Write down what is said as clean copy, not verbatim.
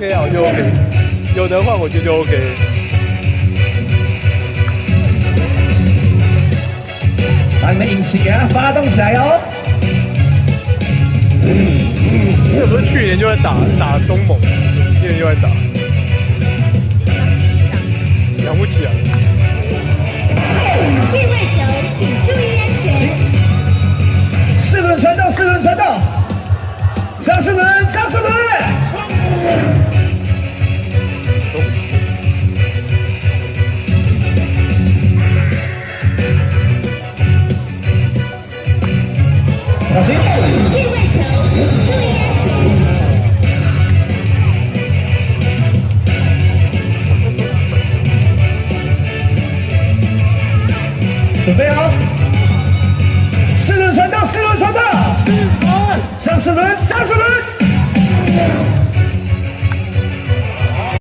OK 啊，我就 OK， 有的换我觉得就 OK。把你们引擎给它发动起来哦！这不是去年就在打东盟，今年又在打，养不起来。定位球，请注意安全。4轮传动，4轮传动，加速轮，加速轮！小心！定位球，注意安全。准备好！4轮传动，4轮传动，加速轮，加速轮！